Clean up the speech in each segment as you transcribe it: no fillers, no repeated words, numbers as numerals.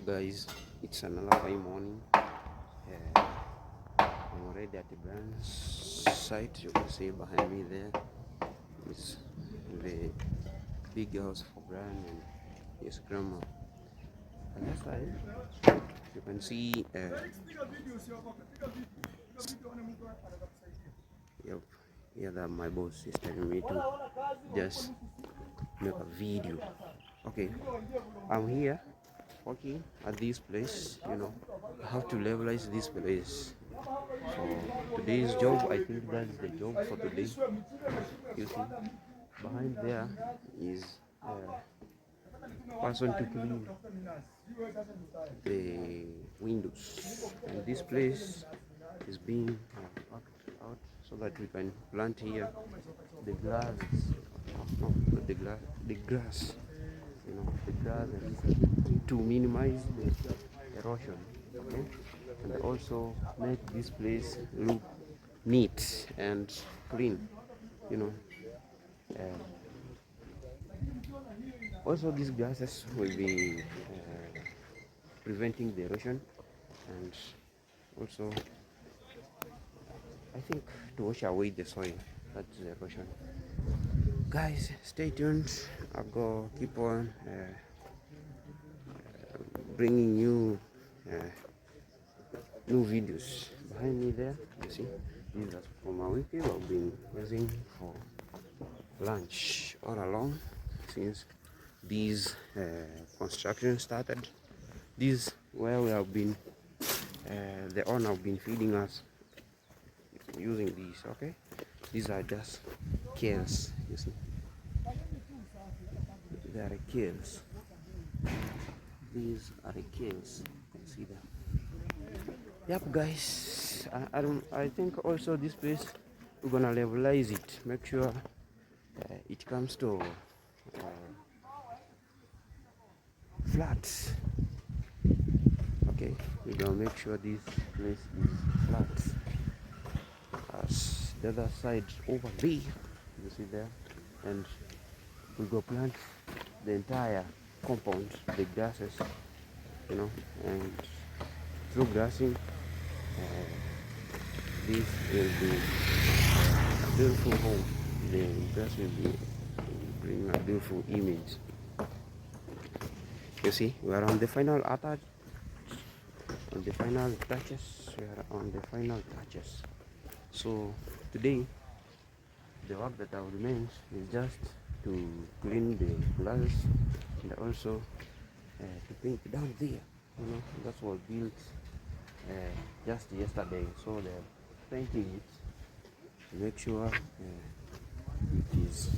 guys, it's another fine morning. I'm already at the brand site. You can see behind me there is the big house for brand and his grandma. On that side you can see yep, here that my boss is telling me to just make a video. Okay, I'm here working at this place. I have to levelize this place for today's job. I think that's the job for today. You see, behind there is a person to clean the windows, and this place is being packed out so that we can plant here the glass, no, not the glass, the grass, the grass, and to minimize the erosion, okay? And also make this place look neat and clean, you know. Also, these grasses will be preventing the erosion, and also I think to wash away the soil. That's the erosion. Guys, stay tuned. I'll go keep on bringing you new videos. Behind me there, you see, these are from our weekend. I've been using for lunch all along since these construction started. This where we have been, the owner have been feeding us using these. Okay, these are just kilns. You see, they are kilns. These are the kilns. You can see them. Yep, guys. I think also this place we're gonna levelize it. Make sure it comes to flat. Okay, we're gonna make sure this place is flat. As the other side over there, you see there, and we go plant the entire compound, the grasses, and through grassing, this will be a beautiful home. The grass will be bring a beautiful image. You see, we are on the final attach, on the final touches. We are on the final touches. So today, the work that I remains is just to clean the glass and also to paint down there. That was built just yesterday, so they're painting it to make sure it is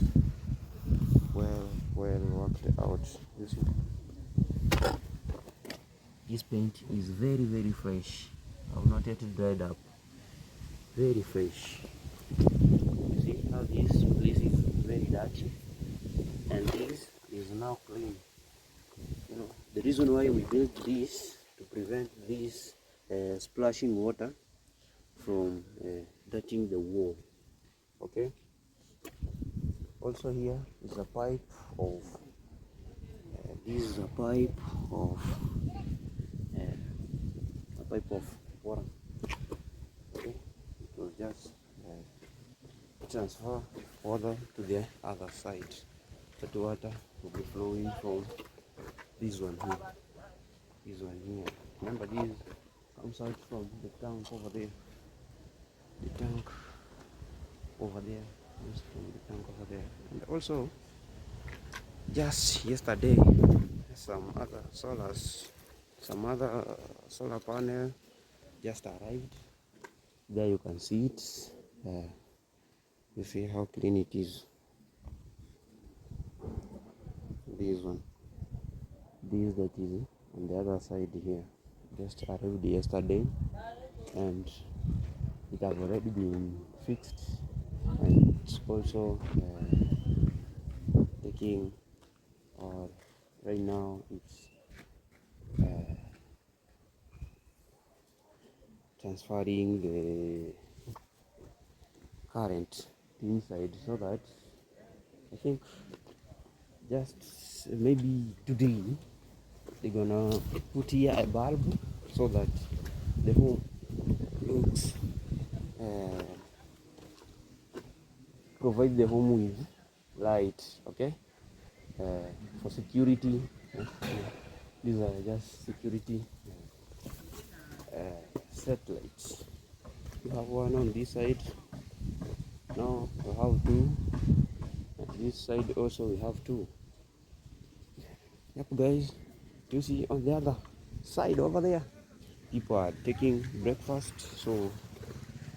well worked out. You see, this paint is very fresh. I've not yet dried up. Very fresh. You see how this place is very dirty, and this is now clean. The reason why we built this to prevent this splashing water from touching the wall. Okay. Also here is a pipe of this is a pipe of water. Okay, it was just transfer water to the other side. That water will be flowing from this one here. This one here. Remember, this comes out from the tank over there. The tank over there. Comes from the tank over there. And also, just yesterday, some other solar panel just arrived. There you can see it. You see how clean it is. This one, this that is on the other side here, just arrived yesterday, and it has already been fixed, and it's also taking, or right now it's transferring the current inside, so that I think just maybe today they're gonna put here a bulb so that the home looks provide the home with light, okay, for security. These are just security satellites. You have one on this side, now we have two, and this side also we have two. Yep guys, you see on the other side over there, people are taking breakfast, so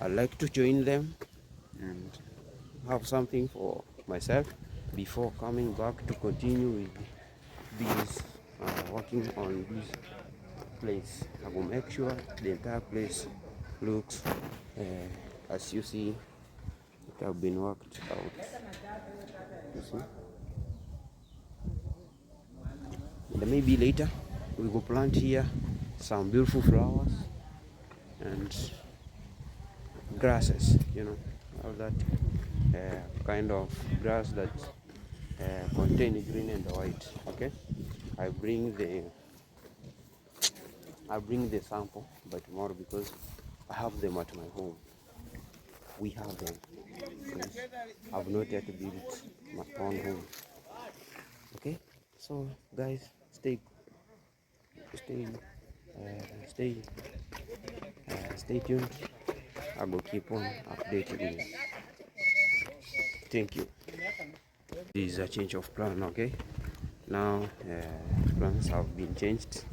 I like to join them and have something for myself before coming back to continue with this working on this place. I will make sure the entire place looks as you see it have been worked out. You see, and maybe later we will plant here some beautiful flowers and grasses, you know, all that kind of grass that contain green and white. Okay, I bring the sample by tomorrow because I have them at my home. We have them because I've not yet built my own home. Okay, so guys, stay stay stay stay tuned. I will keep on updating you. Thank you. This is a change of plan. Okay, now plans have been changed.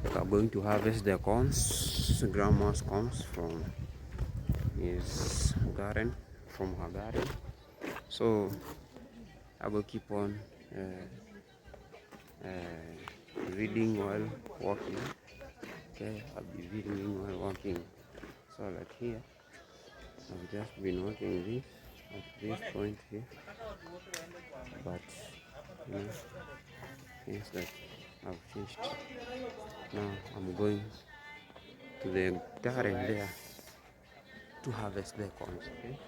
We are going to harvest the corns, grandma's corns from his garden, from her garden. So I will keep on reading while walking. Okay, I'll be reading while walking. So like here, I've just been working this at this point here, but you know, things that I've changed. Now I'm going to the garden there to harvest the corns. Okay,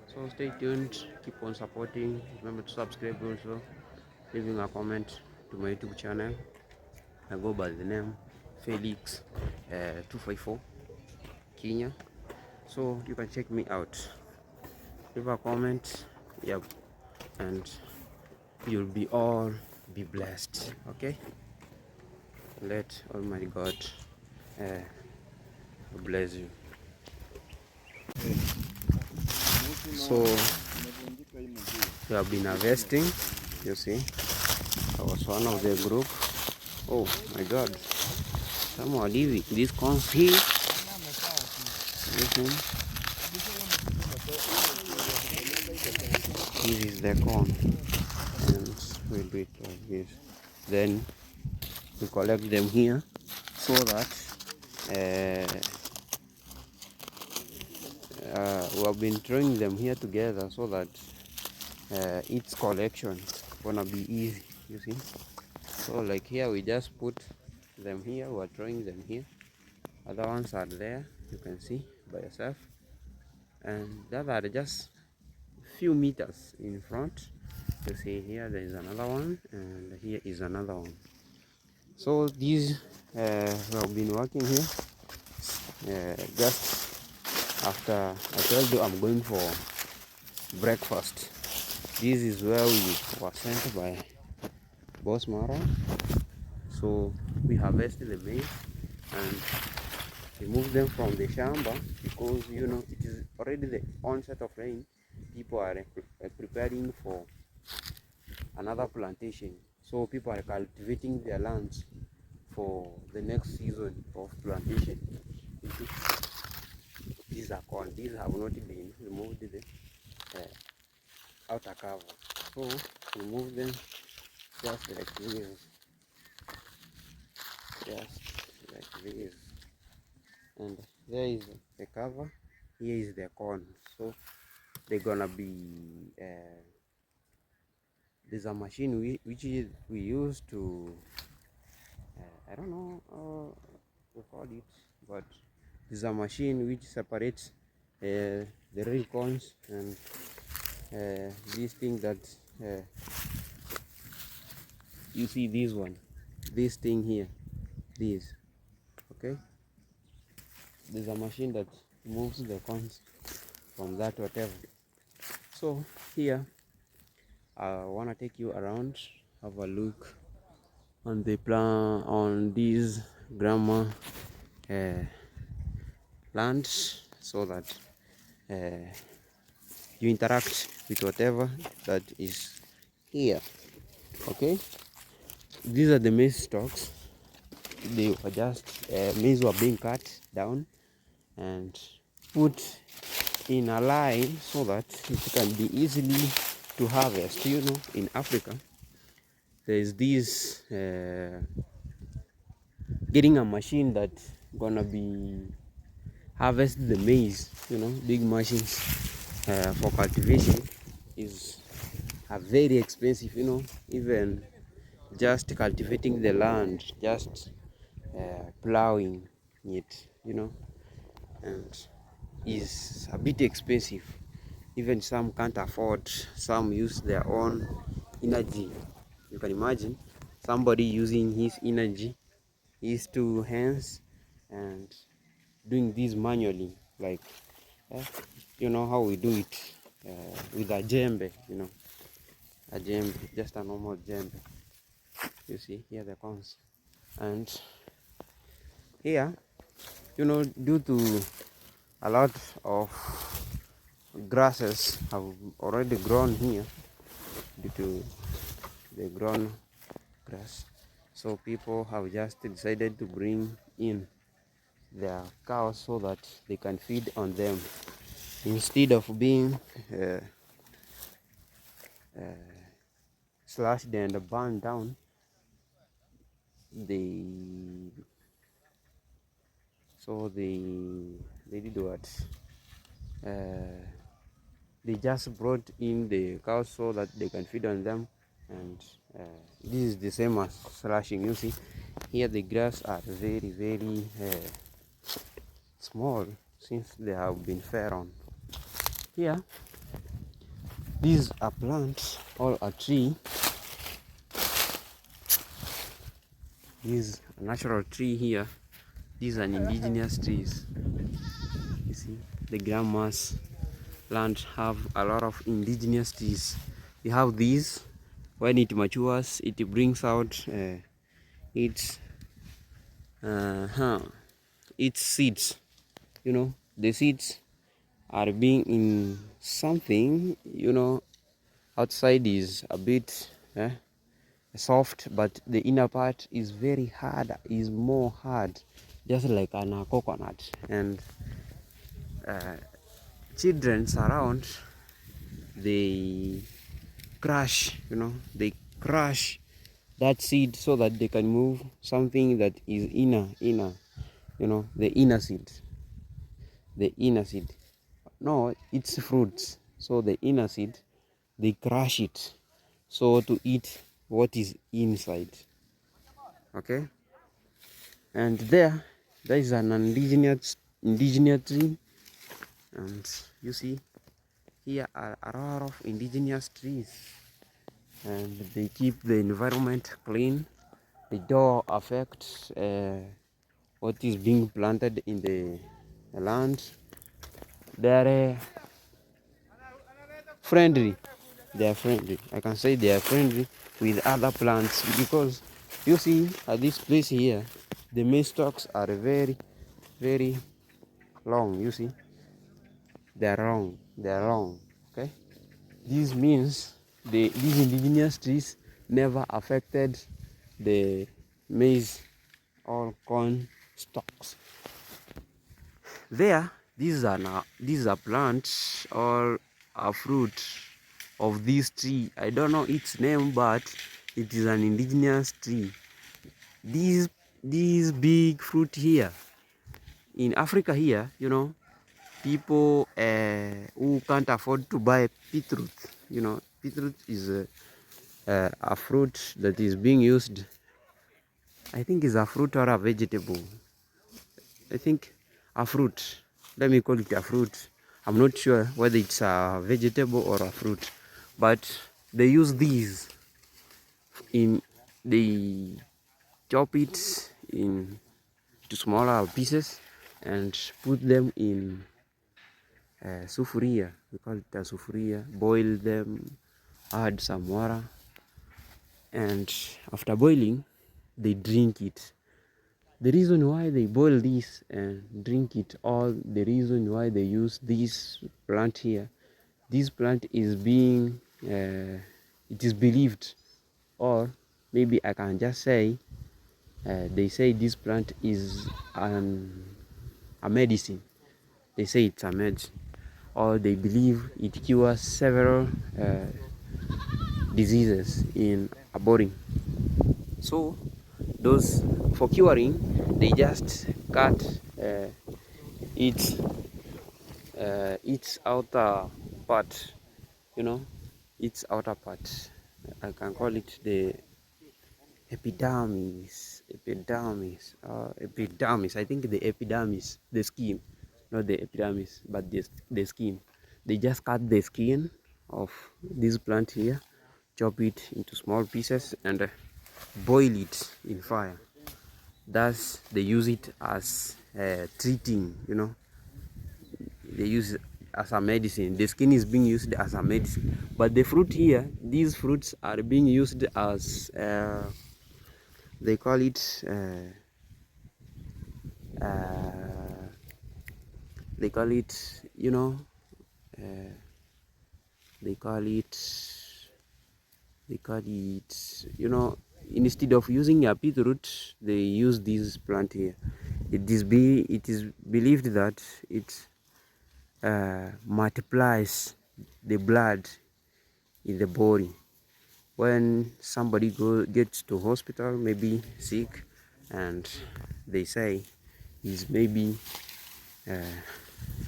so stay tuned, keep on supporting. Remember to subscribe also, leaving a comment to my YouTube channel. I go by the name Felix 254 Kenya, so you can check me out. Leave a comment, yep, and you'll be all be blessed. Okay, let Almighty God bless you. So we have been harvesting, you see. I was one of the group. Oh my God, some are leaving these corns here. This is the corn, and we'll do it like this. Then we collect them here so that we have been throwing them here together so that each collection gonna be easy, you see. So like here we just put them here, we're throwing them here, other ones are there, you can see by yourself, and that are just few meters in front. You see here there is another one, and here is another one. So these we have been working here just after I told you I'm going for breakfast. This is where we were sent by Boss Mara. So we harvested the maize and remove them from the shamba because you know it is already the onset of rain. People are preparing for another plantation, so people are cultivating their lands for the next season of plantation. These are corn. These have not been removed the outer cover, so remove them just like this, just like this. And there is the cover, here is the corn. So they're gonna be there's a machine which we use to I don't know to call it, but there's a machine which separates the real corns and this thing that you see, this thing here, This, okay, there's a machine that moves the corns from that whatever. So here I want to take you around, have a look on the plan on these grandma uh, lands, so that uh, you interact with whatever that is here. Okay, these are the maize stalks. They were just maize were being cut down and put in a line so that it can be easily to harvest. You know, in Africa there is this getting a machine that gonna be harvest the maize. You know, big machines for cultivation is very expensive. You know, even just cultivating the land, just plowing it, you know, and is a bit expensive. Even some can't afford, some use their own energy. You can imagine somebody using his energy, his two hands, and doing this manually, like you know how we do it with a djembe, you know, a djembe, just a normal djembe. You see here the cons. And here, you know, due to a lot of grasses have already grown here, due to the grown grass, so people have just decided to bring in their cows so that they can feed on them instead of being slashed and burned down. They they did what, they just brought in the cows so that they can feed on them. And this is the same as slashing. You see here the grass are very small since they have been fed on. Here these are plants or a tree. This is a natural tree here. These are indigenous trees. You see the grandma's land have a lot of indigenous trees. We have these. When it matures, it brings out its its seeds. You know, the seeds are being in something, you know, outside is a bit soft, but the inner part is very hard, is more hard, just like a coconut. And children's around, they crush, you know, they crush that seed so that they can move something that is inner, you know, the inner seed. The inner seed, no, it's fruits. So the inner seed, they crush it so to eat what is inside. Okay, and there is an indigenous tree. And you see here are a lot of indigenous trees, and they keep the environment clean. They don't affect what is being planted in the land. They are friendly. They are friendly. I can say they are friendly with other plants, because you see at this place here, the maize stalks are very long. You see, they are long. They are long. Okay, this means these indigenous trees never affected the maize or corn stalks. There, these are plants or a fruit of this tree. I don't know its name, but it is an indigenous tree. These big fruit here in Africa here, you know, people who can't afford to buy beetroot. You know, beetroot is a fruit that is being used. I think is a fruit or a vegetable. I think a fruit. Let me call it a fruit. I'm not sure whether it's a vegetable or a fruit, but they use these in, they chop it in to smaller pieces and put them in sufuria. We call it a sufuria. Boil them, add some water, and after boiling, they drink it. The reason why they boil this and drink it, all the reason why they use this plant here, this plant is being, it is believed, or maybe I can just say, they say this plant is a medicine. They say it's a medicine, or they believe it cures several diseases in a body. So those for curing, they just cut its outer part, you know, its outer part. I can call it the epidermis. I think the epidermis, the skin, not the epidermis, but the skin. They just cut the skin of this plant here, chop it into small pieces, and boil it in fire. Thus, they use it as treating, they use it as a medicine. The skin is being used as a medicine, but the fruit here, these fruits are being used as they call it they call it uh, they call it instead of using a beetroot, they use this plant here. It is believed that it multiplies the blood in the body. When somebody gets to hospital, maybe sick, and they say he's maybe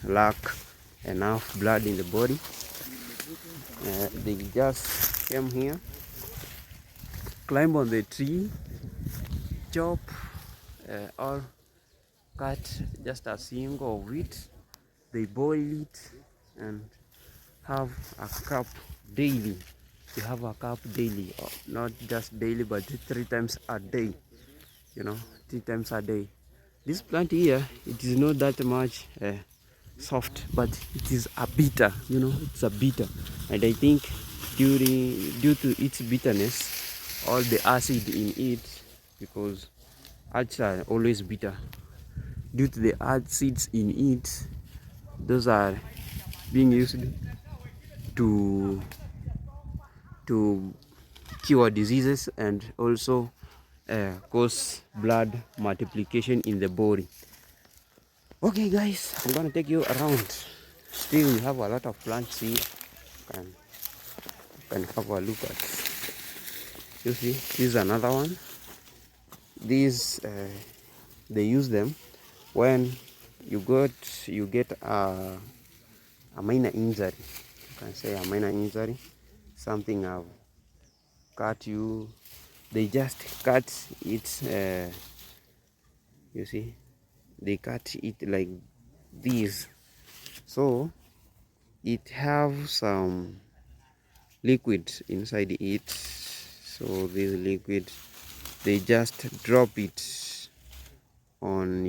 lack enough blood in the body, they just came here, climb on the tree, chop or cut just a single of it. They boil it and have a cup daily. You have a cup daily, or not just daily, but 3 times a day. 3 times a day. This plant here, it is not that much soft, but it is a bitter. It's a bitter, and I think due to its bitterness, all the acid in it, because acids are always bitter. Due to the acids in it, those are being used to cure diseases and also cause blood multiplication in the body. Okay guys, I'm gonna take you around. Still, we have a lot of plants here. Can have a look at. You see, this is another one. These they use them when you get a minor injury. You can say a minor injury, something have cut you. They just cut it. You see, they cut it like this, so it have some liquid inside it. So this liquid, they just drop it on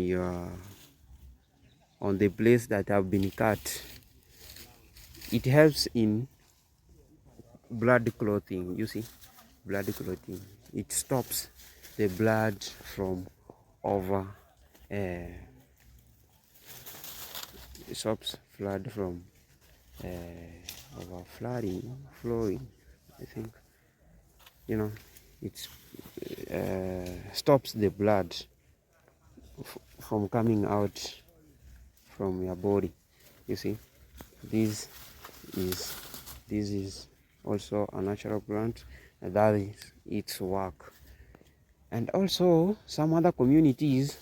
the place that have been cut. It helps in blood clotting. You see, blood clotting. It stops the blood from over. It stops blood from flowing. I think it stops the blood from coming out from your body. You see, this is also a natural plant, and that is its work. And also some other communities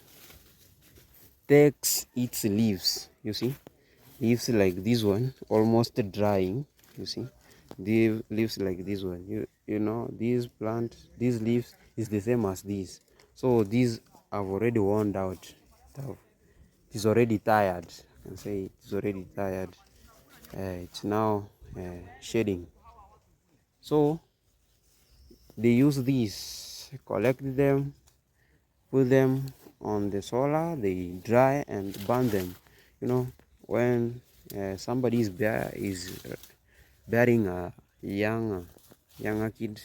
takes its leaves. You see, leaves like this one almost drying. You see, the leaves like this one, these plants, these leaves is the same as this. So these have already worn out. It is already tired. I can say it is already tired. It's now shedding. So they use these, collect them, put them on the solar, they dry and burn them. When somebody is bearing a younger kid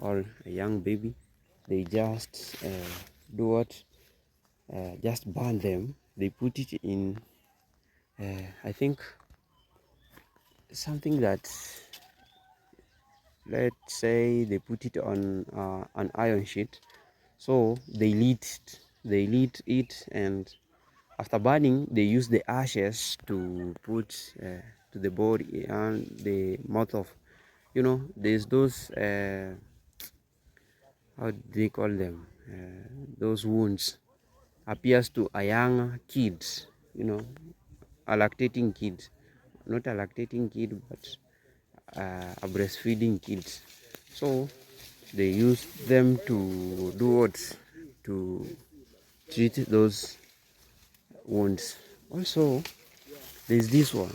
or a young baby, they just do what? Just burn them. They put it in, I think, something that, let's say, they put it on an iron sheet. So they lit it, and after burning, they use the ashes to put to the body and the mouth of, there's those, how do they call them? Those wounds appears to a young kid, a lactating kid, not a lactating kid, but a breastfeeding kid. So they use them to do what? To treat those wounds. Also, there's this one.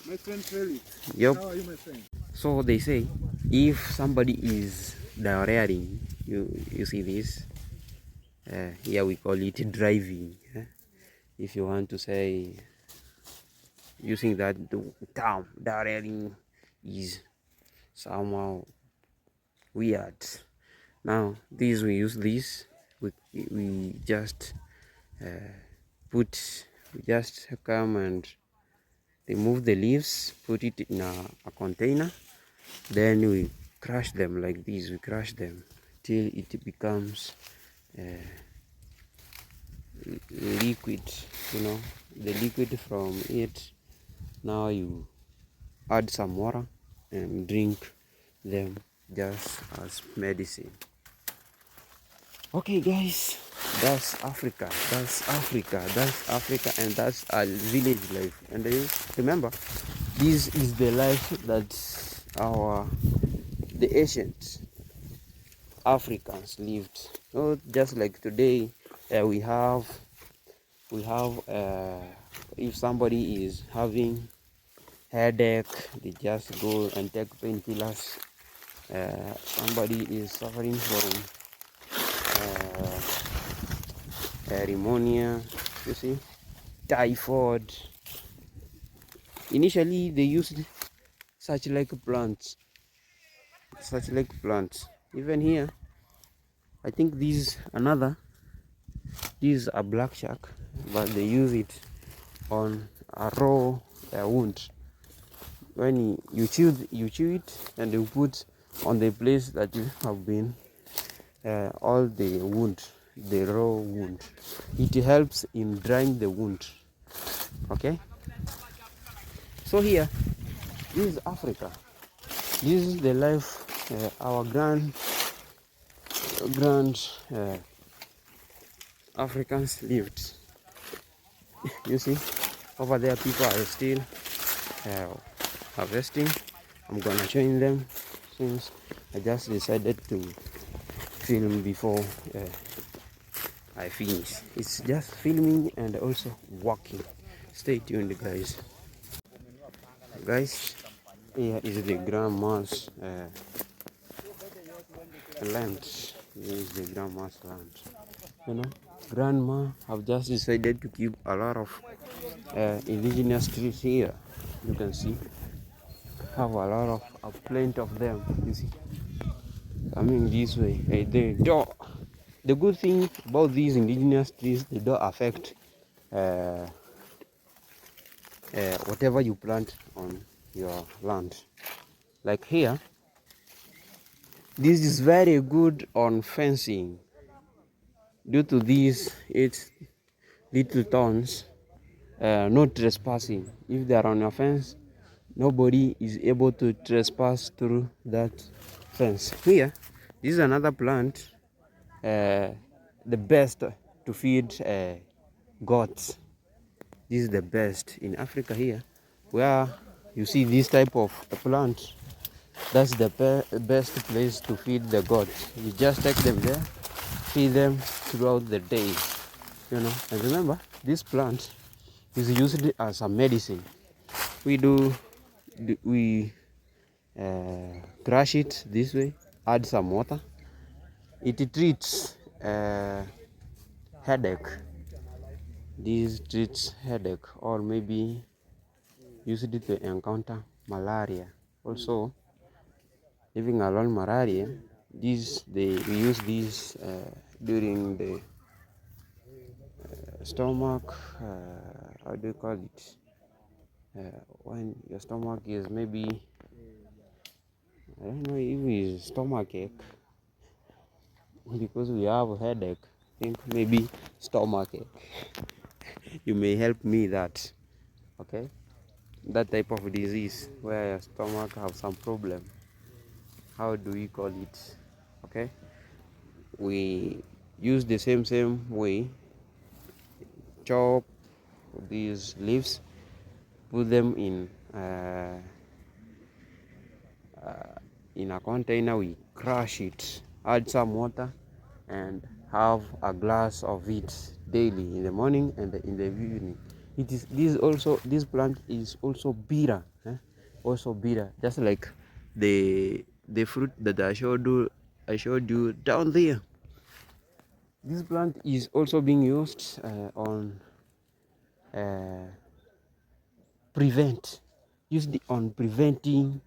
My friend Felix. Yep. How are you, my friend? So they say if somebody is diarrheaing, you see this. Here we call it driving. If you want to say, using that term, diarrheaing is somehow weird. Now, we use this. We just we just come and remove the leaves, put it in a container, then we crush them like this. We crush them till it becomes liquid. The liquid from it. Now you add some water and drink them just as medicine. Okay, guys, that's Africa. That's Africa. That's Africa, and that's our village life. And remember, this is the life that the ancient Africans lived. Not just like today. We have if somebody is having headache, they just go and take painkillers. Somebody is suffering from pneumonia, you see, typhoid. Initially, they used such like plants. Even here, I think this is a black shark, but they use it on a raw wound. When you chew it, and you put on the place that you have been all the raw wound. It helps in drying the wound. Okay. So here, this is Africa. This is the life our grand Africans lived. You see, over there people are still harvesting. I'm gonna join them since I just decided to film before I finish. It's just filming and also walking. Stay tuned, guys. Here is the grandma's land. Here is the grandma's land. Grandma have just decided to keep a lot of indigenous trees here. You can see, have a lot of plenty of them. You see, coming this way. The good thing about these indigenous trees, they don't affect whatever you plant on your land. Like here, this is very good on fencing. Due to these its little thorns, not trespassing. If they are on your fence, nobody is able to trespass through that fence. Here, this is another plant, the best to feed goats. This is the best in Africa here, where you see this type of plant. That's the best place to feed the goats. You just take them there, feed them throughout the day. And remember, this plant is used as a medicine. We crush it this way, add some water. It treats headache. This treats headache, or maybe used it to encounter malaria. Also, living alone malaria, we use this during the stomach. How do you call it? When your stomach is maybe, I don't know if it's stomach ache, because we have a headache. I think maybe stomach ache. You may help me that, okay? That type of disease where your stomach have some problem. How do we call it? Okay, we use the same way. Chop these leaves, put them in a container. We crush it, add some water, and have a glass of it daily, in the morning and in the evening. This plant is also bitter, also bitter, just like the fruit that I showed you down there. This plant is also being used on uh, prevent used on preventing,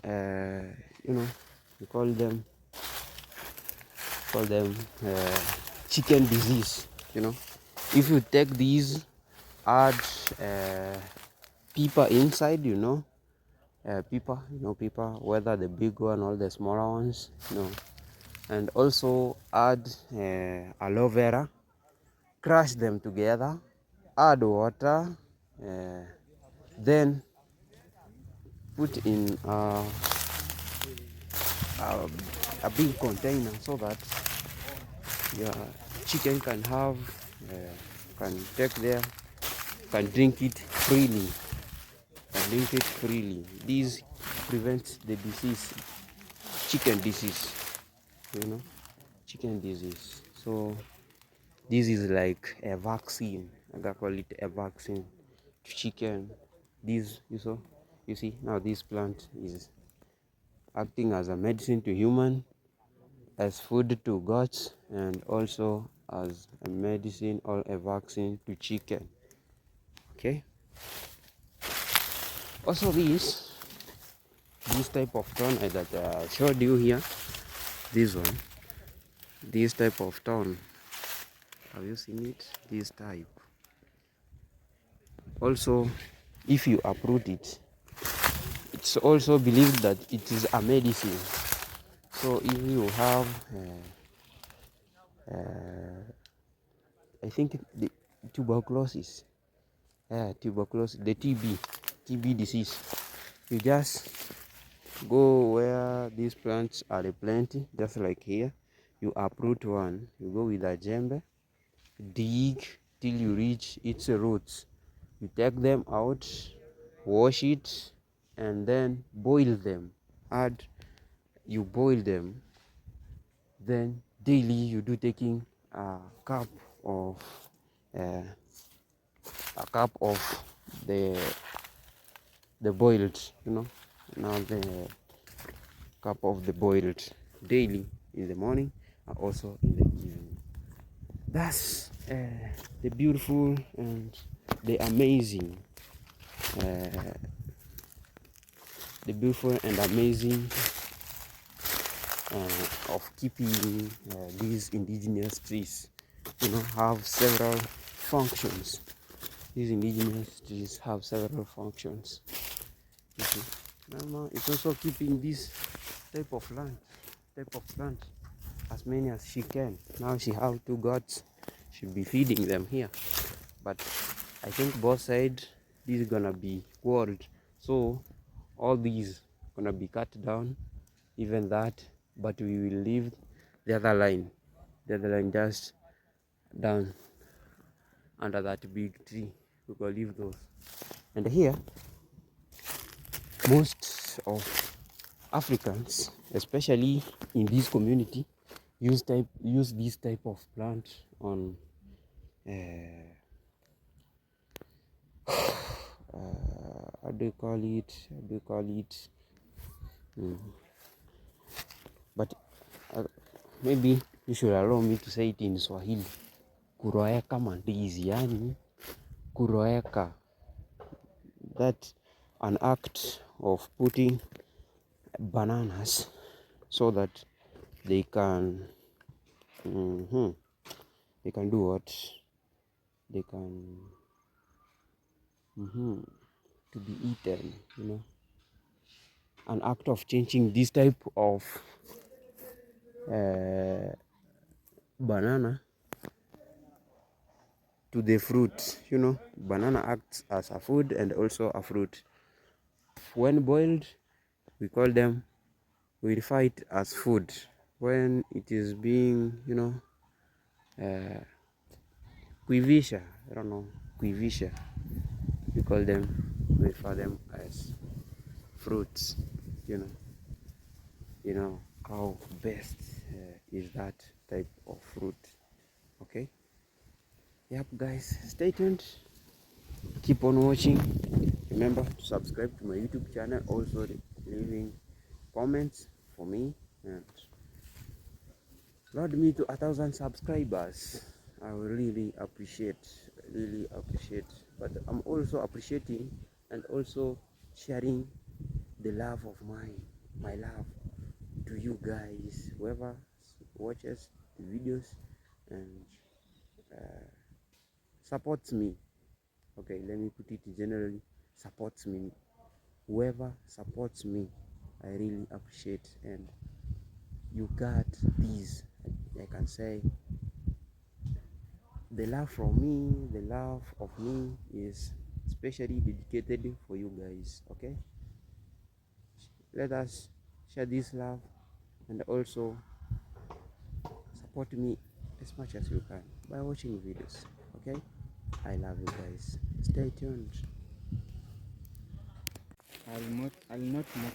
uh, you know we call them chicken disease. If you take these, add pepper inside, pepper, whether the big one or the smaller ones, and also add aloe vera, crush them together, add water, uh, then put in a big container, so that your chicken can take there, can drink it freely. This prevents the disease, chicken disease, chicken disease. So this is like a vaccine. I can call it a vaccine to chicken. You see now, this plant is acting as a medicine to human, as food to goats, and also as a medicine or a vaccine to chicken. Okay. Also, this type of thorn that I showed you here, this type of thorn, have you seen it? This type. Also, if you uproot it, it's also believed that it is a medicine. So if you have I think the tuberculosis, the TB disease, you just go where these plants are plenty, just like here. You uproot one, you go with a jembe, dig till you reach its roots. You take them out, wash it, and then boil them. You boil them, then daily you do taking a cup of uh, the boiled, now the cup of the boiled daily, in the morning and also in the evening. That's the beautiful and the amazing, uh, of keeping these indigenous trees. Have several functions. These indigenous trees have several functions. Mama is also keeping this type of plant as many as she can. Now she have 2 goats. She'll be feeding them here. But I think both sides, this is gonna be walled. So all these gonna be cut down, even that. But we will leave the other line just down under that big tree. We will leave those. And here, most of Africans, especially in this community, use this type of plant on how do you call it? But maybe you should allow me to say it in Swahili. kuroeka mandizi, yani kuroeka, that's an act of putting bananas so that they can they can do what they can to be eaten, an act of changing this type of banana to the fruit. Banana acts as a food and also a fruit. When boiled, we refer it as food. When it is being quivisha, I don't know, quivisha, we refer them as fruits. How best is that type of fruit. Okay, yep guys, stay tuned, keep on watching. Remember to subscribe to my YouTube channel, also leaving comments for me, and load me to 1,000 subscribers. I will really appreciate, but I'm also appreciating and also sharing the love of my love to you guys, whoever watches the videos and supports me. Okay, let me put it generally, supports me. Whoever supports me, I really appreciate. And you got these, I can say, the love from me, the love of me is especially dedicated for you guys. Okay, let us share this love and also support me as much as you can by watching videos. Okay, I love you guys, stay tuned. I'll not move.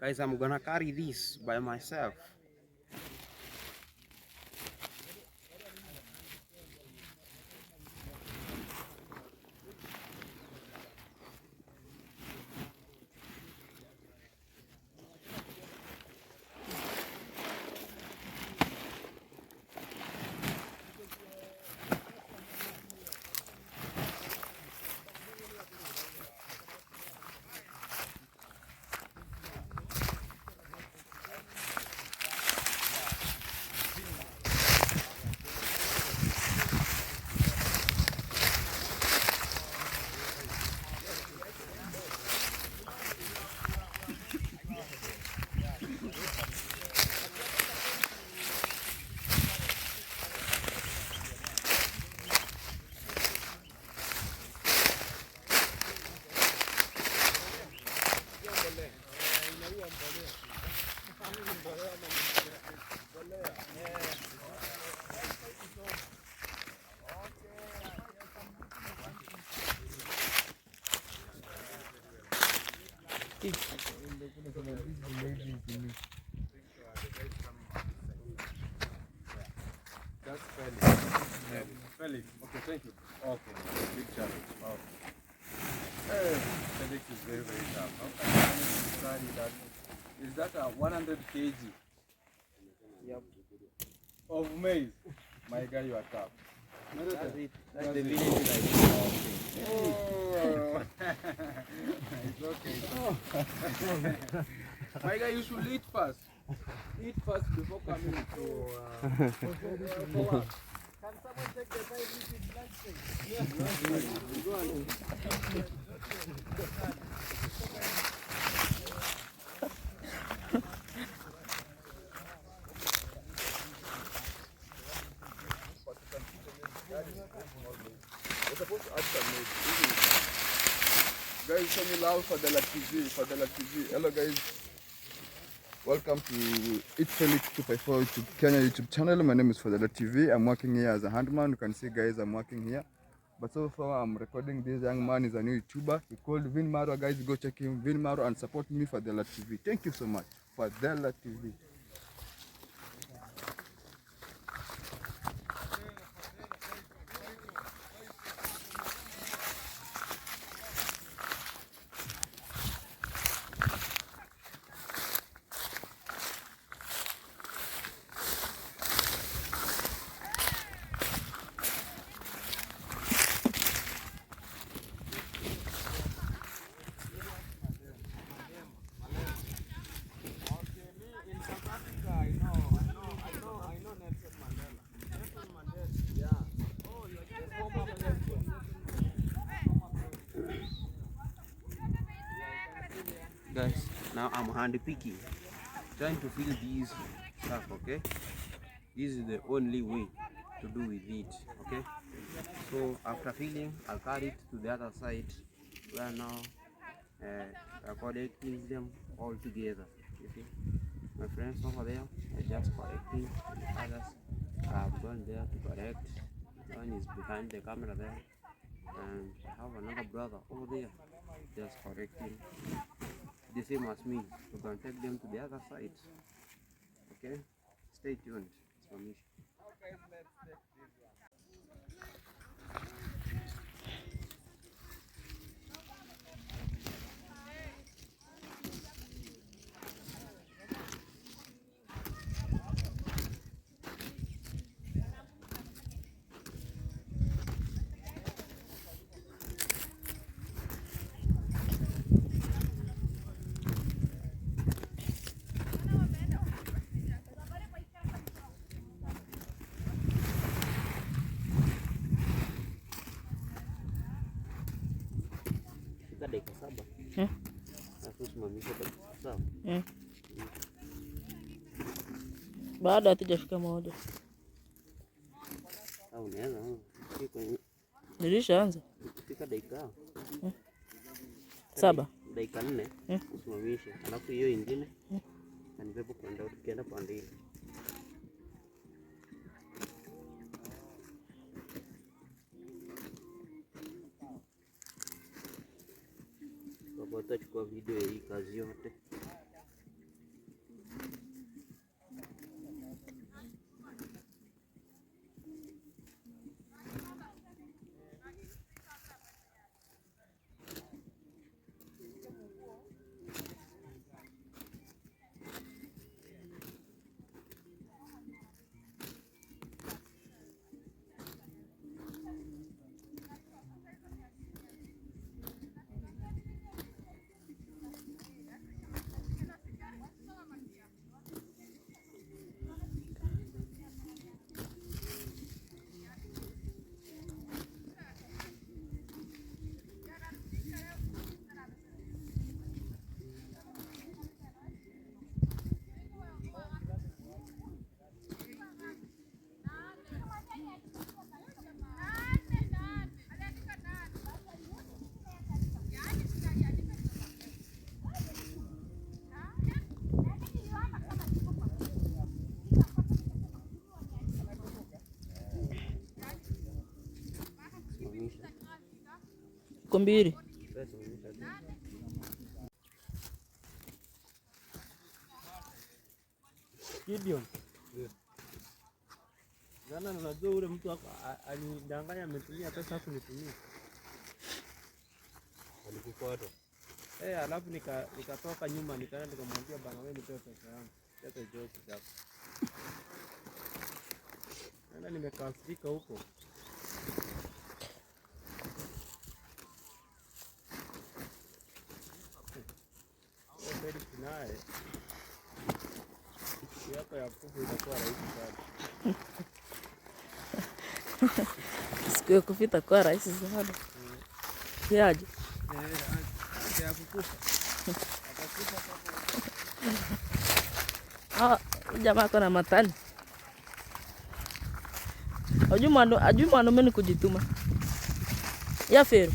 Guys, I'm gonna carry this by myself. That's Felix. Felix. Okay, thank you. Okay, big challenge. Wow. Felix is very, very tough. How can you manage to carry that? Is that a 100 kg? Yep. Of maize? My guy, you are tough. That's it. That's That's the it. village life. Oh. It's okay. My guy, you should eat first. Eat first before coming to work. Can someone take the 5 minutes lunch break? Go on. We're supposed to add some meat. Guys, show me love for the TV. Hello guys. Welcome to It's Felix 254 Kenya YouTube channel. My name is Fadela TV. I'm working here as a handman. You can see guys, I'm working here. But so far I'm recording this young man is a new YouTuber. He called Vin Maro. Guys, go check him, Vin Maro, and support me for Fadela TV. Thank you so much. Fadela TV. guys, now I'm hand picking, trying to fill these stuff. Okay, this is the only way to do with it. Okay, so after filling, I'll carry it to the other side where now collecting them all together. You see, my friends over there are just collecting, and the others have gone there to collect. One is behind the camera there, and I have another brother over there just collecting the same as me. We can take them to the other side. Okay, stay tuned. It's my mission. Dakika 7 alafu simamisha dakika 7 baada hatujafika moja au unaweza nilishaanza fika dakika 7 dakika 4 usimamishe, alafu hiyo ingine anibebe kwenda pande ile. Tutachukua video ya hii kazi yote. mbili. Gideon. Jana unajua ule mtu alidanganya ametumia pesa kunitumia. Alikufuata. Alafu nikatoka nyuma nikaenda nikamwambia bana wewe nipe pesa yangu. Pesa joke hapo. Nenda nimekasirika huko. Naye yako ya kufu itakuwa rahisi sana. Siku ya kufa itakuwa rahisi sana. Yaje? Ya kukufa. Jamaa ako na matani. Ajui mwanaume ni kujituma. Ya Fero.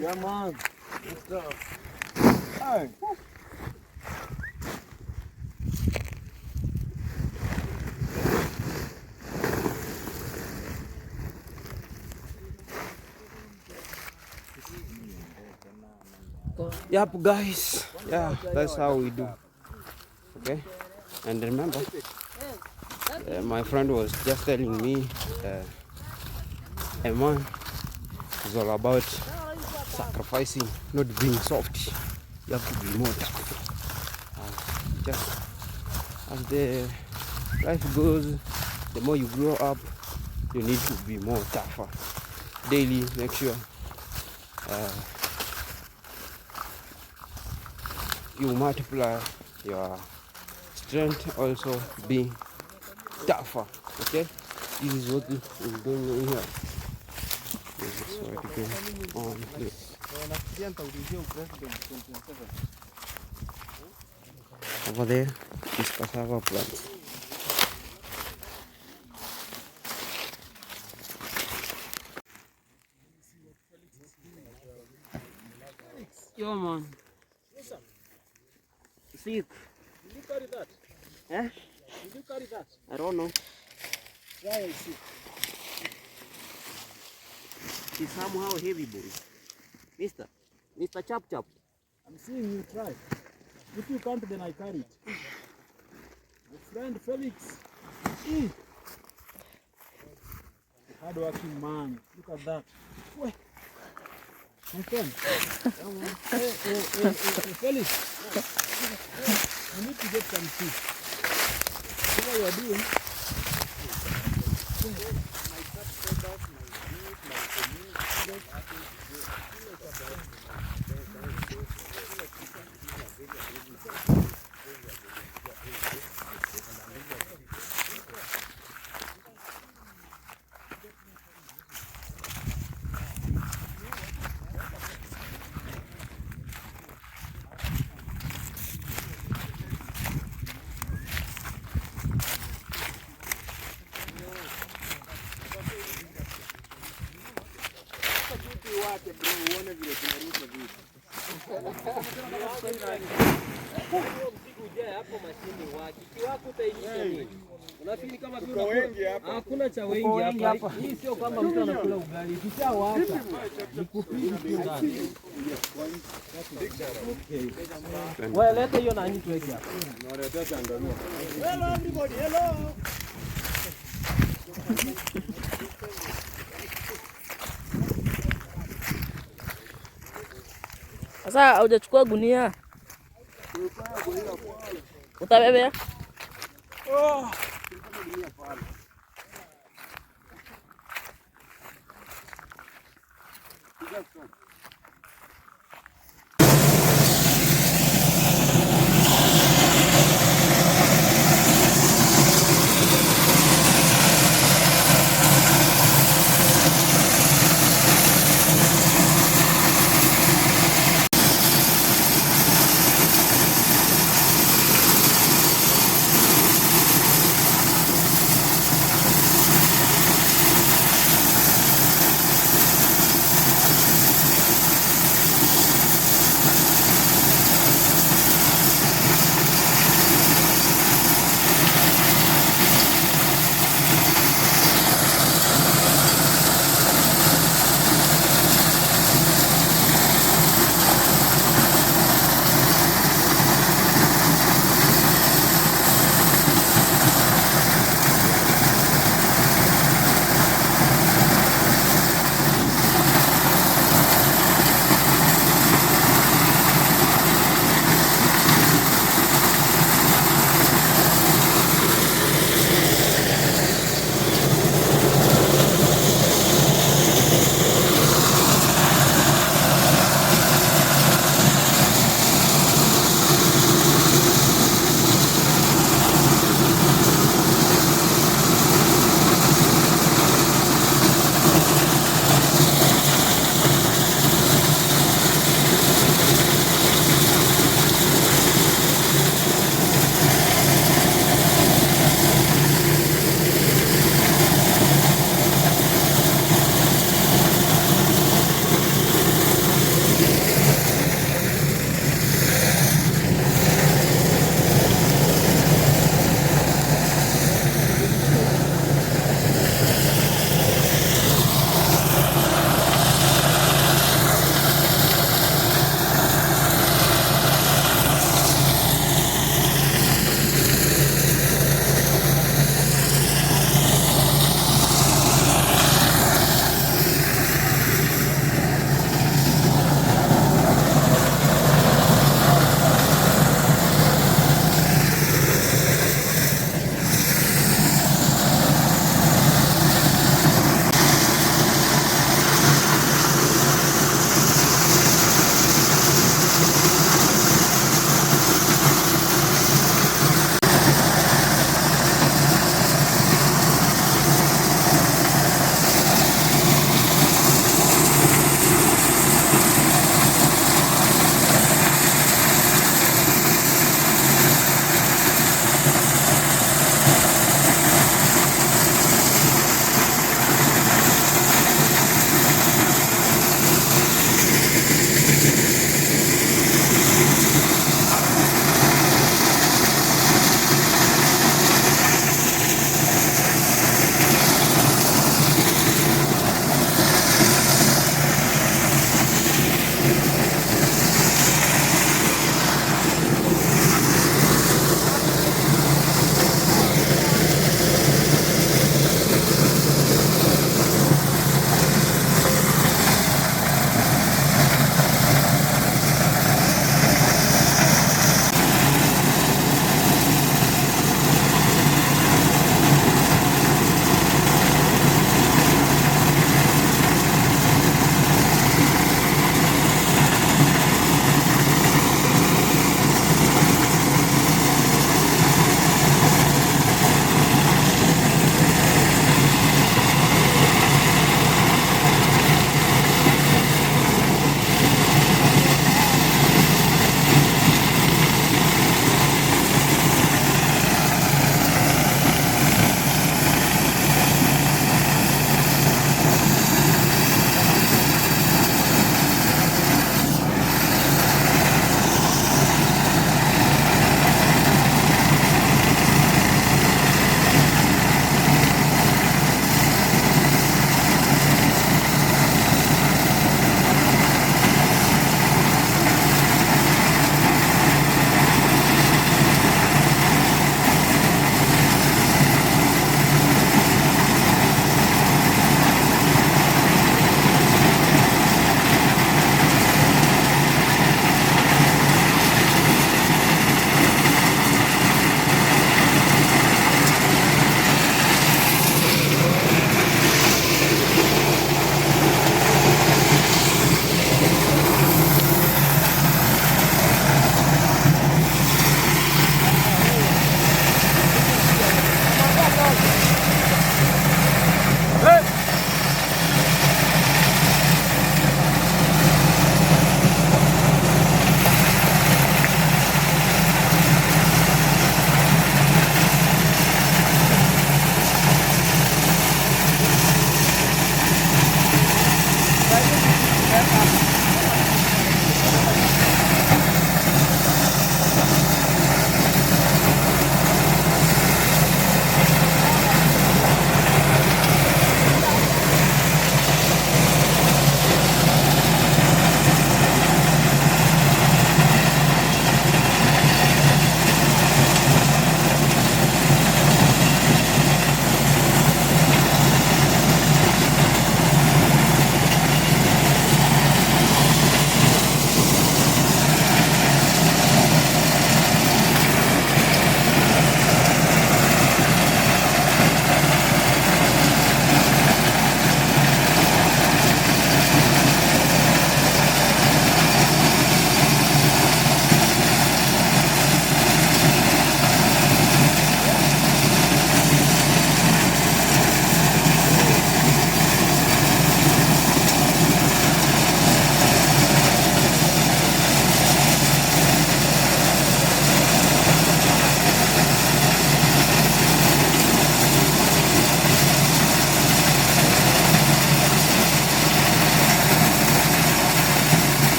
Yeah, man. Let's go. Hey. Yep, guys. Yeah, that's how we do. Okay. And remember, my friend was just telling me, a man is all about sacrificing, not being soft. You have to be more tough. Just as the life goes, the more you grow up, you need to be more tougher. Daily, make sure you multiply your strength, also be tougher. Okay, this is what is going on here. This is what is going on here. Over there is cassava plants. Yo man. See it. Did you carry that? Eh? Did you carry that? I don't know. Try and see. It's somehow heavy, boy. Mr. Chap Chap. I'm seeing you try. If you can't, then I carry it. My friend Felix. Hard-working man. Look at that. Wait. My friend. Hey, Felix. You need to get some tea. Whatever you are doing. Hakuna cha wengi hapa. Hii sio kama mtu anakula ugali. Ukishawaka ni kupigi tu ndani. Wewe leta hiyo nani tuweke hapa. Unaleta changanua. Hello everybody. Hello. Sasa hujachukua gunia? Utabebea? Oh.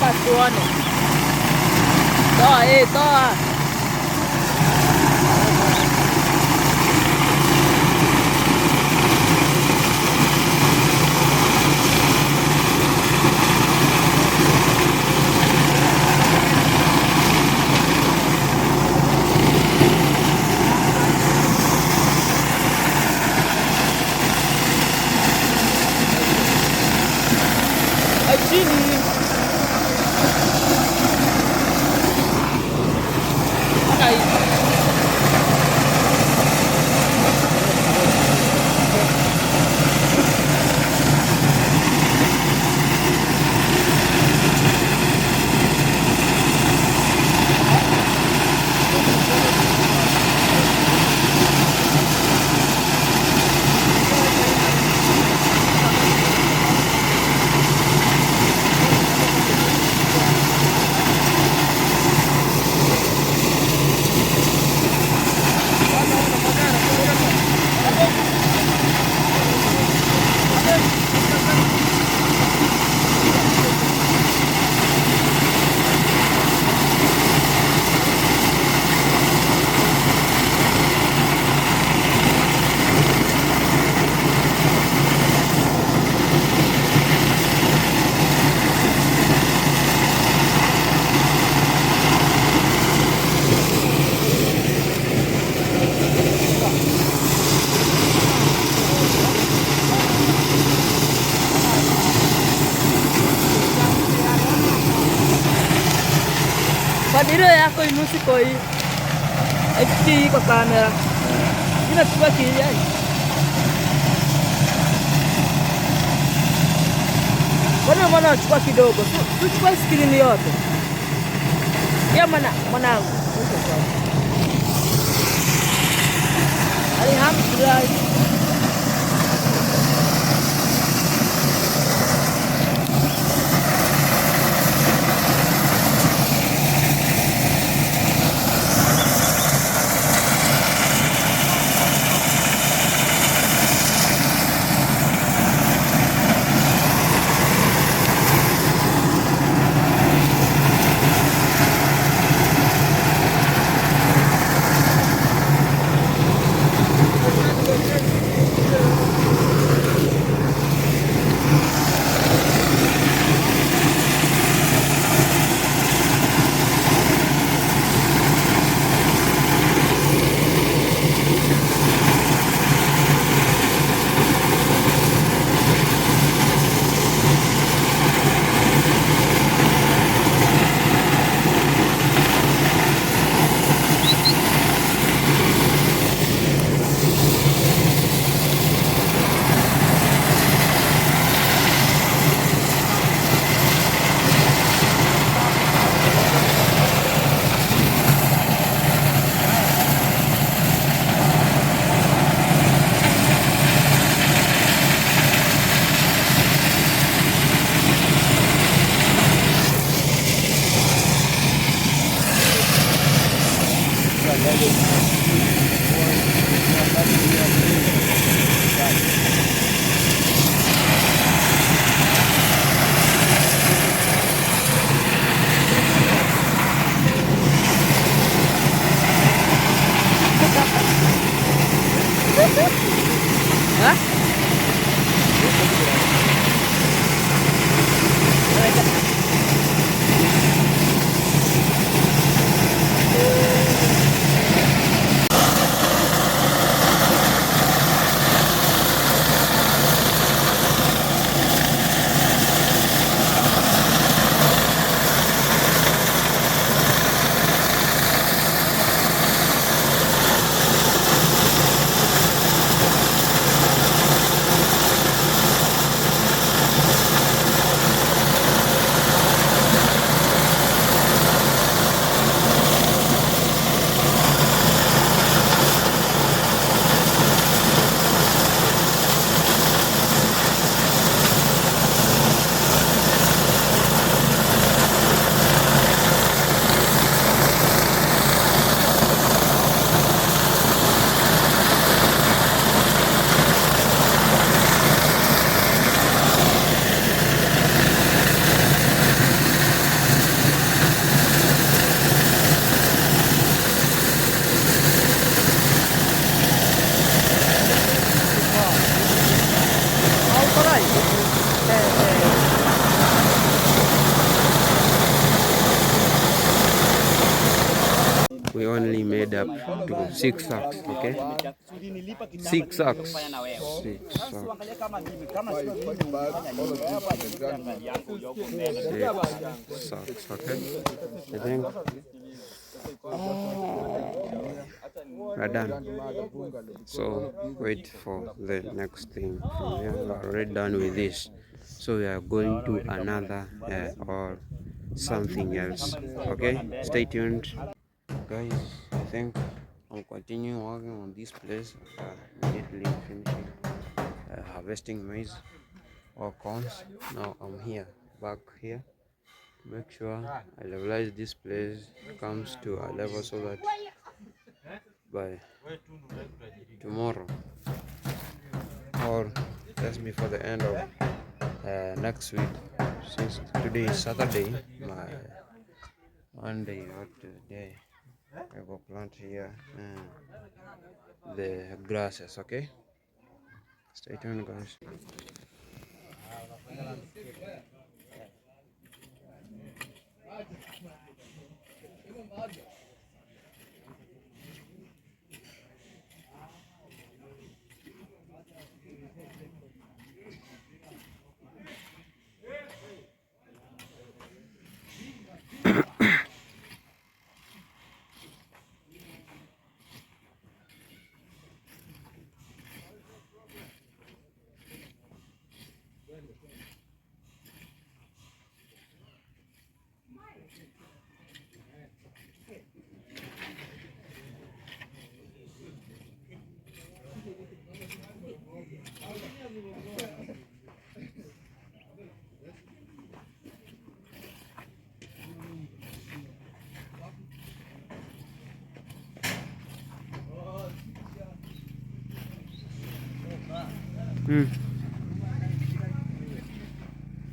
Toa tuone. Toa, toa. Chini. Video yako inusi kwa hii. HD kwa kamera. Inachukua kijani. Mbona unachukua kidogo? Tuchukue screen yote. Ya mwanangu. Alhamdulillah. add up to 6 sacks, okay? 6 sacks. 6 sacks. 5 bags, all of this to the grandma. 6 sacks, okay? I think we're done. So wait for the next thing. From here, we are already done with this. So we are going to another or something else. Okay, stay tuned, guys. I think I'm continuing working on this place. Immediately finishing harvesting maize or corns. Now I'm here, back here, to make sure I levelize this place, comes to a level so that by tomorrow or just before the end of next week, since today is Saturday, my Monday or today I go plant here the grasses. Okay, stay tuned, guys.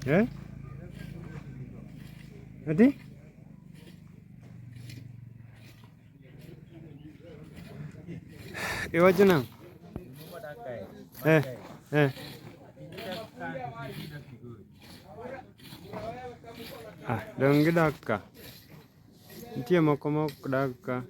Yeah? Ready? Iwaje now? Eh. Dong dakika. Nitie moko mok dakika.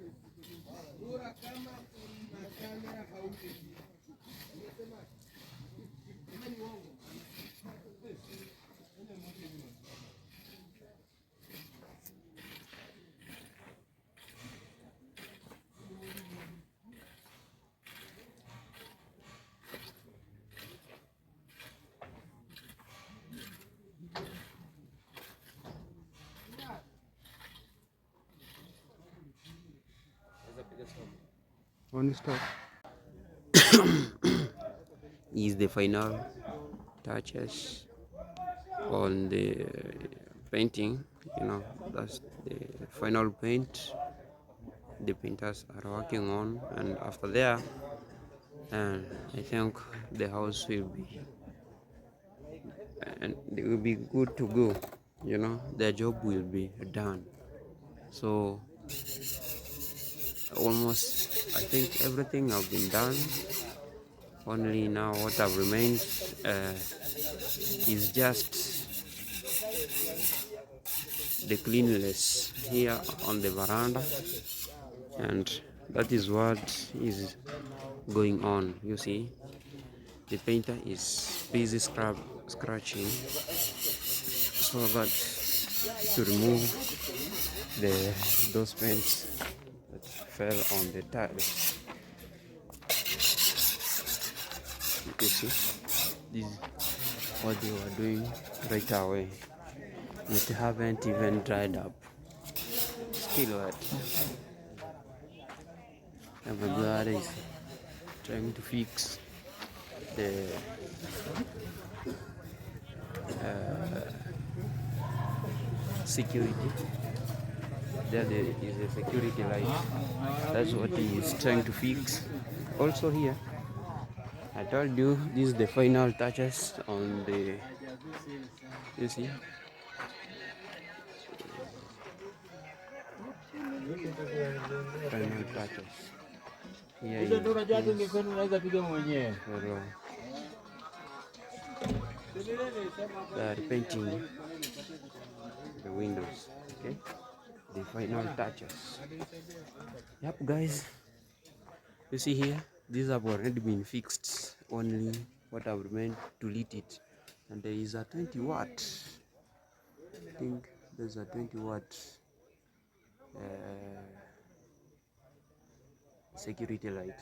One stop. Is the final touches on the painting. That's the final paint the painters are working on, and after there, and I think the house will be and it will be good to go. Their job will be done. So almost I think everything have been done. Only now what have remained is just the cleanliness here on the veranda, and that is what is going on. You see, the painter is busy scratching so that to remove those paints that fell on the tiles. You see, this is what they were doing right away. It haven't even dried up, still wet. Everybody is trying to fix the security. There is a security light. That's what he is trying to fix. Also here, I told you this is the final touches on the. You see, final touches. Here is they are painting the windows. Okay, the final touches. Yep, guys, you see here, these have already been fixed. Only what I've remained to lit it, and there is a 20 watt. I think there's a 20 watt security light.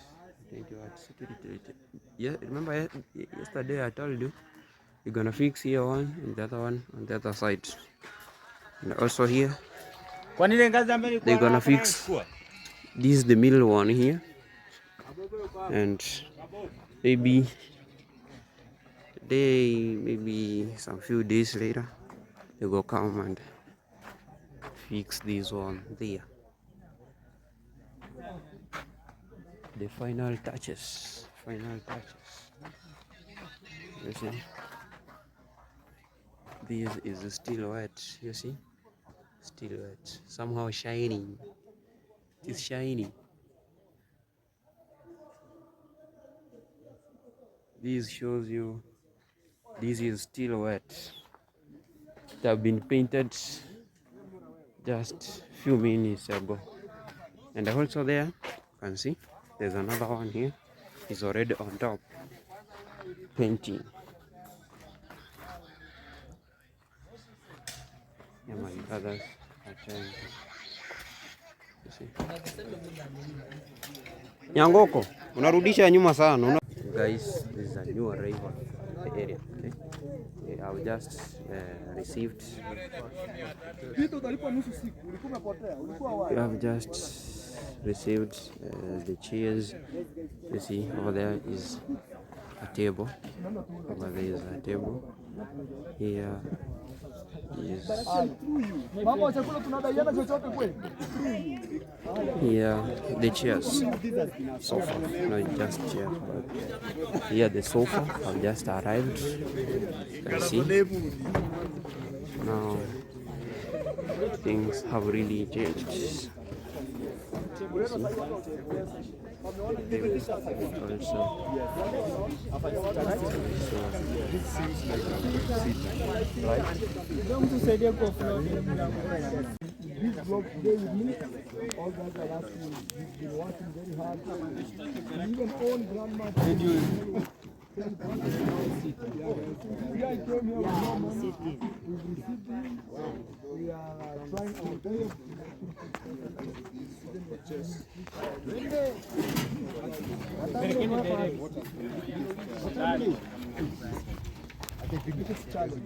20 watt security light. Yeah, remember yesterday I told you you're gonna fix here one and the other one on the other side, and also here they're gonna fix this is the middle one here, and maybe today, maybe some few days later, they go come and fix this one there. The final touches. You see, this is still wet. You see, still wet. Somehow shining. It's shiny. This shows you this is still wet. It have been painted just few minutes ago. And also there, you can see there's another one here. It's already on top, painting. Yeah, my brothers are trying to, you see. Nyangoko, unarudisha nyuma sana. Guys, this is a new arrival in the area. Okay? I've just received. We have just received the chairs. You see, over there is a table. Over there is a table. Here is the chairs, sofa, not just chair, but here the sofa have just arrived. You can see now things have really changed. This vlog today with me, all guys are asking me, we've been working very hard, and even own grandma. Yeah, I came here with no money, we've received him, we are trying our best. The biggest challenge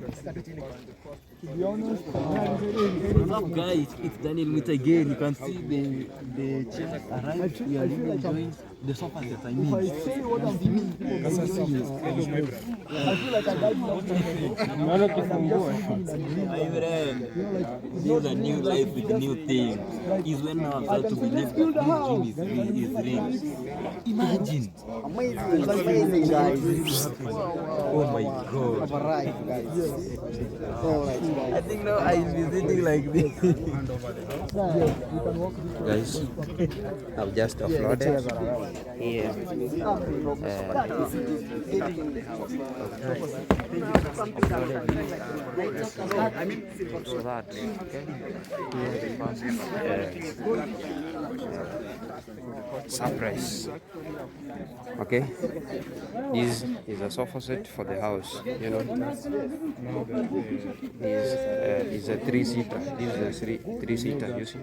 to be honest, what's up guys, it's Daniel with again. You can see the chairs arrived. We are really enjoying the sofa that I mean. if I say what I'm doing, I feel like I died not My friend, this is a new life with new things. Is when now I'm starting to believe that this dream is real. Imagine. Amazing guys. Oh my god. Arrived guys. I think now I'll be sitting like this. Guys, I've just offloaded here. So that, okay, here the first surprise. Okay, this is a sofa set for the house. You know, this is a 3-seater. This is a 3-seater. You see.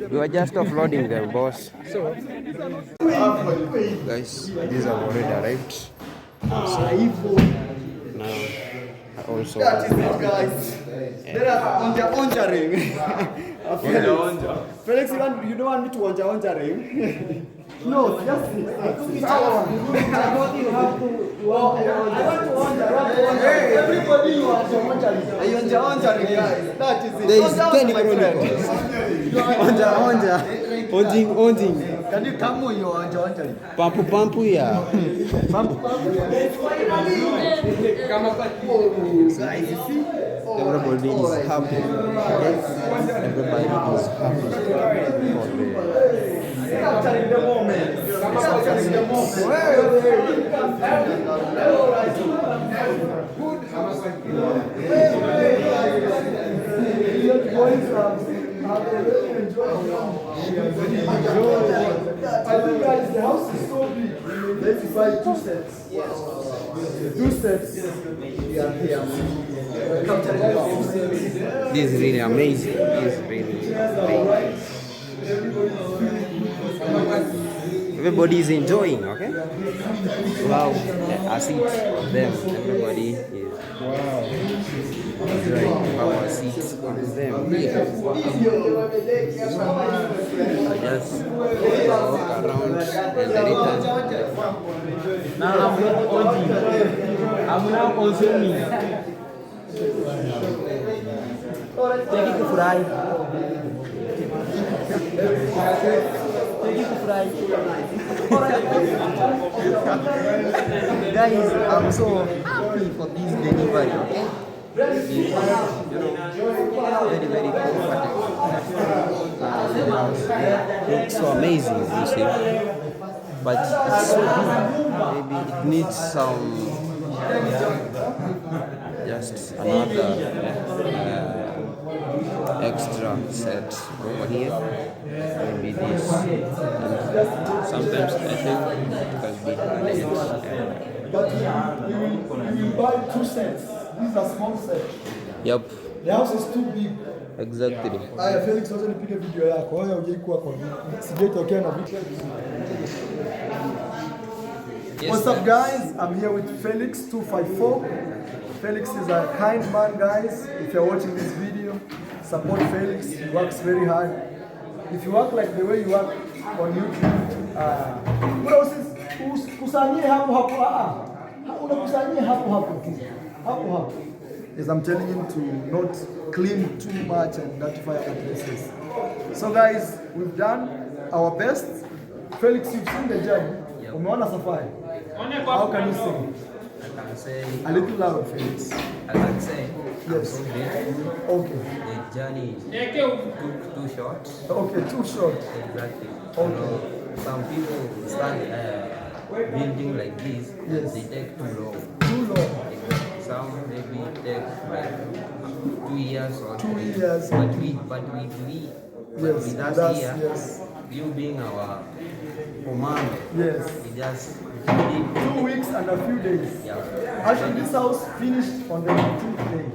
We were just offloading them, boss. Guys, these have already arrived. Now, I also. That is it, guys. There are onja ring. Felix, you don't want me to onja ring? No, just I want you have to. I want to onja. Everybody, you want to onja ring, guys. That is it. There is 10 chronicles. Onja. Onding. Can you come with your onja ring? Pampu ya. Guys, you see? Everybody is happy. Okay? Everybody is happy for the. Capturing the moment. Capturing the moment. I think guys, the house is so big. Let's buy 2 sets. 2 sets. This is really amazing. This is really amazing. Everybody is enjoying, okay? Wow, I see them. Everybody is enjoying our seats on them. I just walk around and the return. Now I'm not OG. I'm now consuming. Take it to fry. Take it to fry. Guys, I'm so happy for this delivery. Okay? It's, very, very comfortable. Looks so amazing, you see. But it's so big. Maybe it needs some just another extra set over here. Maybe this. And sometimes I think it can be added. But you will buy 2 sets. These are small sets. Yep, The house is too big. exactly. Aya, Felix, wacha nipige video yako. Wewe hujaikuwa kwa sijaitokea na video. What's up guys? I'm here with Felix 254. Felix is a kind man, guys. If you're watching this video, support Felix. He works very hard. If you work like the way you work on YouTube, kusanyie hapo hapo. Unakusanyia hapo hapo tu. Hapo hapo. Yes, I'm telling him to not clean too much and notify other places. So guys, we've done our best. Felix, you've seen the journey. Umeona safari. How can you sing? I can say, A little loud, Felix. I can say, Yes. so grateful. Okay. The journey too short. Okay, too short. Exactly. Okay. You know, some people start building like this, Yes. they take too long. Too long. Some maybe take like 2 years or 2 3. years. But Yes, with us that's, here, yes. you being our commando, Yes. we just did 2 weeks and a few days. yeah. Actually, this house finished on the 19th day.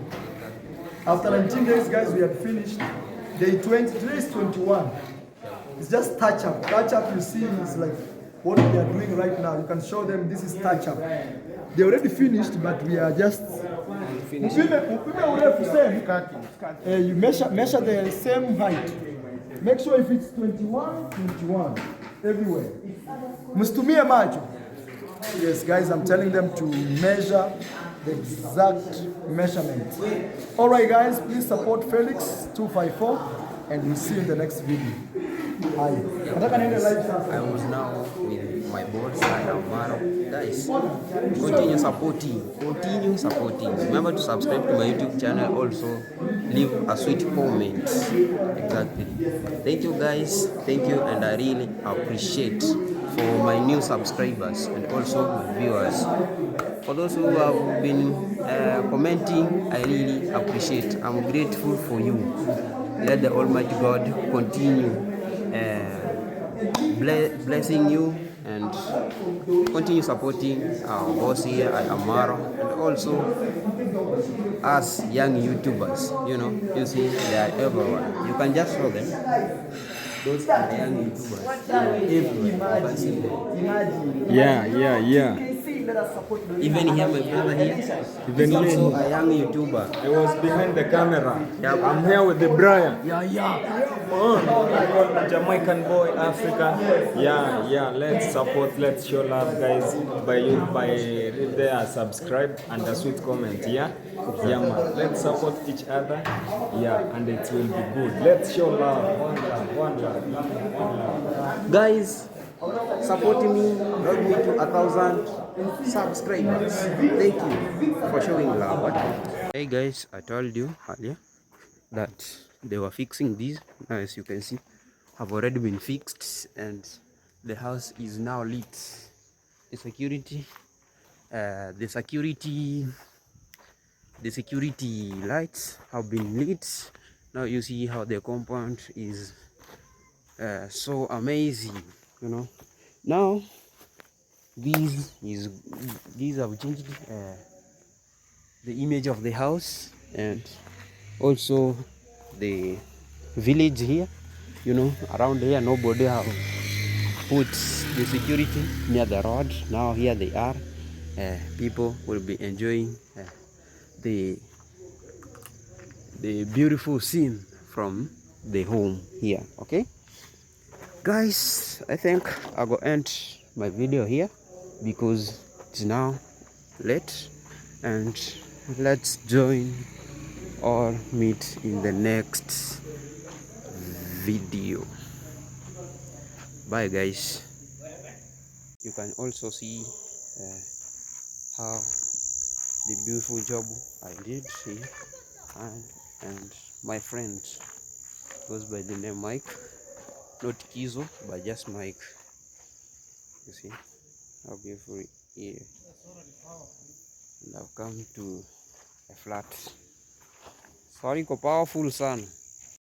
After 19 days, guys, we had finished. Day 20, today is 21. It's just touch up. Touch up, you see, is like what we are doing right now. You can show them this is touch up. They already finished, but we are just upime urefu same. You measure the same height. Make sure if it's 21, 21 everywhere. Msitumie macho. Yes, guys, I'm telling them to measure the exact measurement. All right, guys, please support Felix 254, and we'll see you in the next video. Hi. Nataka niende live sasa. I was now with my boss, Amaro. Guys, continue supporting. Continue supporting. Remember to subscribe to my YouTube channel. Also, leave a sweet comment. Exactly. Thank you, guys. Thank you, and I really appreciate for my new subscribers and also my viewers. For those who have been commenting, I really appreciate. I'm grateful for you. Let the Almighty God continue blessing you and continue supporting our boss here at Amaro, and also us young YouTubers. You know, you see, they are everywhere. You can just show them. Those are the young YouTubers. Everywhere. You can see them. Yeah. Even here, my brother here, Even is also me. a young YouTuber. I was behind the camera. Yep. I'm here with the Brian. Jamaican boy, Africa. Yeah. Let's support, let's show love, guys. By there, subscribe and a sweet comment. Yeah, man. Let's support each other. Yeah, and it will be good. Let's show love. One love. Guys, support me, help me to 1,000 subscribers. Thank you for showing love. Hey guys, I told you earlier that they were fixing these. As you can see, have already been fixed, and the house is now lit. The security lights have been lit, Now you see how the compound is so amazing, you know. Now these have changed the image of the house, and also the village here, you know. Around here nobody have put the security near the road. Now here they are. People will be enjoying the beautiful scene from the home here. Okay guys, I think I will end my video here because it's now late, and let's join or meet in the next video. Bye guys. You can also see how the beautiful job I did here, and my friend goes by the name Mike, not Kizo but just Mike. You see how beautiful here. And I've come to a flat. Sorry, ko powerful son.